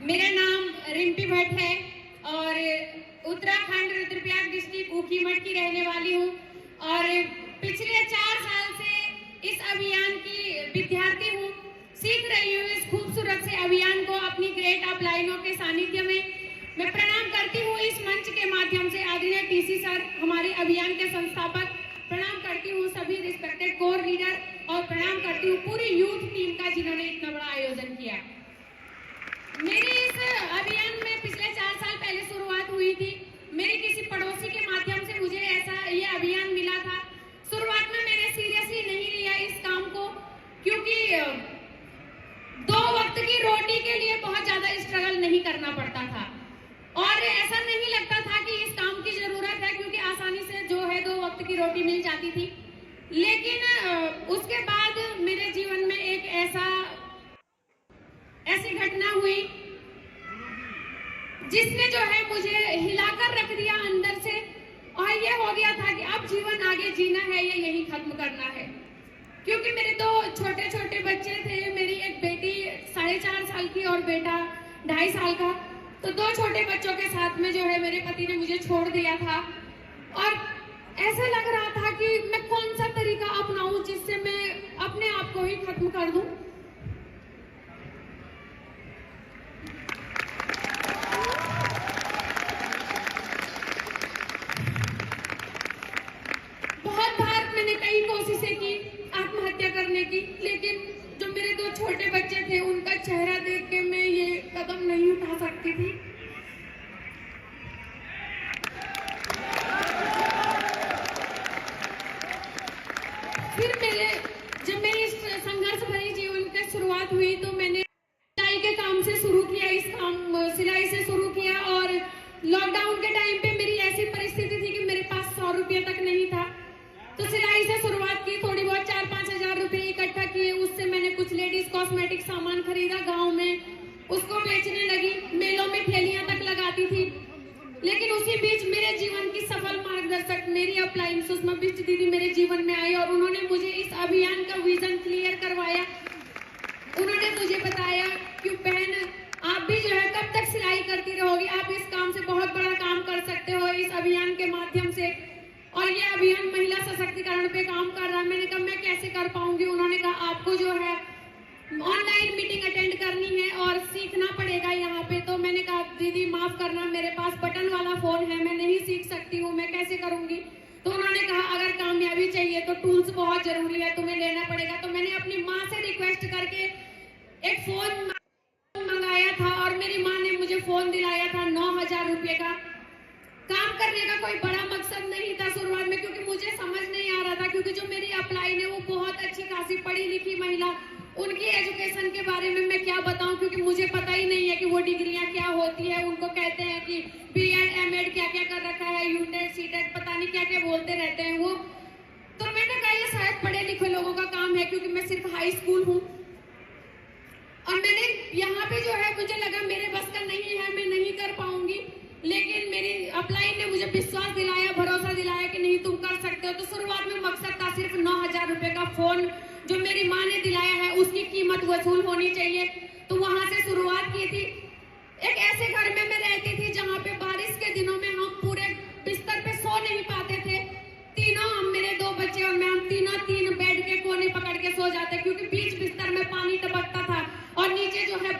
मेरा नाम रिम्पी भट्ट है और उत्तराखंड रुद्रप्रयाग डिस्ट्रिक्ट ऊखीमठ की रहने वाली हूँ और पिछले 4 साल से इस अभियान की विद्यार्थी हूँ। सीख रही हूँ इस खूबसूरत से अभियान को अपनी ग्रेट अपलाइनों के सानिध्य में। मैं प्रणाम करती हूँ इस मंच के माध्यम से आदरणीय टीसी सर, हमारे अभियान के संस्थापक। प्रणाम करती हूँ सभी रिस्पेक्टेड कोर लीडर और प्रणाम करती हूँ पूरी यूथ टीम का जिन्होंने इतना बड़ा आयोजन किया। मेरी इस अभियान में पिछले 4 साल पहले शुरुआत हुई थी। मेरी किसी पड़ोसी के माध्यम से मुझे ये अभियान मिला था। शुरुआत में मैंने सीरियसली नहीं लिया इस काम को, क्योंकि 2 वक्त की रोटी के लिए बहुत ज्यादा स्ट्रगल नहीं करना पड़ता था और ऐसा नहीं लगता था कि इस काम की जरूरत है, क्योंकि आसानी से जो है 2 वक्त की रोटी मिल जाती थी। लेकिन उसके बाद मेरे जीवन में एक ऐसी घटना हुई जिसने जो है मुझे हिलाकर रख दिया अंदर से, और ये हो गया था कि अब जीवन आगे जीना है, ये यही खत्म करना है। क्योंकि मेरे 2 छोटे छोटे बच्चे थे, मेरी एक बेटी 4.5 साल की और बेटा 2.5 साल का। तो 2 छोटे बच्चों के साथ में जो है मेरे पति ने मुझे छोड़ दिया था और ऐसा लग रहा था कि मैं कौन सा तरीका अपनाऊं जिससे मैं अपने आप को ही खत्म कर दूं। बहुत बार मैंने कई कोशिशें की आत्महत्या करने की, लेकिन जो मेरे 2 छोटे बच्चे थे उनका चेहरा देख के मैं ये कदम नहीं उठा सकती थी। फिर जब मेरी इस संघर्ष भरी जीवन की शुरुआत हुई तो मैंने सिलाई के काम से शुरू किया, सिलाई से शुरू किया। और लॉकडाउन के टाइम पे मेरी ऐसी परिस्थिति थी कि मेरे पास 100 रुपये तक नहीं था, तो सिलाई से शुरुआत की। थोड़ी बहुत 4-5 हजार रुपए इकट्ठा किए, उससे मैंने कुछ लेडीज कॉस्मेटिक सामान खरीदा गांव में, उसको बेचने लगी। मेलों में ठेलियां तक लगाती थी। लेकिन उसी बीच मेरे जीवन की सफल मार्गदर्शक मेरी अपलाइन सुषमा बिष्ट दीदी मेरे जीवन में आई और उन्होंने मुझे इस अभियान का विजन क्लियर करवाया। उन्होंने मुझे बताया कि बहन, आप भी जो है कब तक सिलाई करती रहोगी, आप इस काम से बहुत बड़ा काम कर सकते हो इस अभियान के माध्यम से। और ये अभियान महिला सशक्तिकरण पे काम कर रहा है। मैंने कहा मैं कैसे कर पाऊंगी। उन्होंने कहा आपको जो है ऑनलाइन मीटिंग अटेंड करनी है और सीखना पड़ेगा यहाँ पे। तो मैंने कहा दीदी माफ करना, मेरे पास बटन वाला फोन है, मैं नहीं सीख सकती हूँ, मैं कैसे करूंगी। तो उन्होंने कहा अगर कामयाबी चाहिए तो टूल्स बहुत जरूरी है, तुम्हें लेना पड़ेगा। तो मैंने अपनी माँ से रिक्वेस्ट करके एक फोन मंगाया था और मेरी माँ ने मुझे फोन दिलाया था 9,000 रुपये का। काम करने का कोई बड़ा मकसद नहीं था शुरुआत में, क्योंकि मुझे समझ नहीं आ रहा था, क्योंकि जो मेरी अपलाइन है वो बहुत अच्छी खासी पढ़ी लिखी महिला, उनकी एजुकेशन के बारे में मैं क्या बताऊं, क्योंकि मुझे पता ही नहीं है कि वो डिग्रियां क्या होती है। उनको कहते हैं कि बीएड एमएड क्या क्या कर रखा है, यूटेट सीटेट पता नहीं क्या क्या बोलते रहते हैं वो। तो मैंने कहा ये शायद पढ़े लिखे लोगों का काम है, क्योंकि मैं सिर्फ हाई स्कूल हूँ। और मैंने यहाँ पे जो है मुझे लगा मेरे बस का नहीं है, मैं नहीं कर पाऊंगी। लेकिन मेरी अपलाइन ने मुझे विश्वास दिलाया, भरोसा दिलाया कि नहीं तुम कर सकते हो। तो शुरुआत में मकसद था सिर्फ 9,000 रुपए का फोन जो मेरी माँ ने दिलाया है उसकी कीमत वसूल होनी चाहिए। तो वहां से शुरुआत की थी। एक ऐसे घर में मैं रहती थी जहाँ पे बारिश के दिनों में हम पूरे बिस्तर पे सो नहीं पाते थे। तीनों, हम मेरे 2 बच्चे और मैं, हम तीनों 3 बेड के कोने पकड़ के सो जाते, क्योंकि बीच बिस्तर में पानी टपकता था और नीचे जो है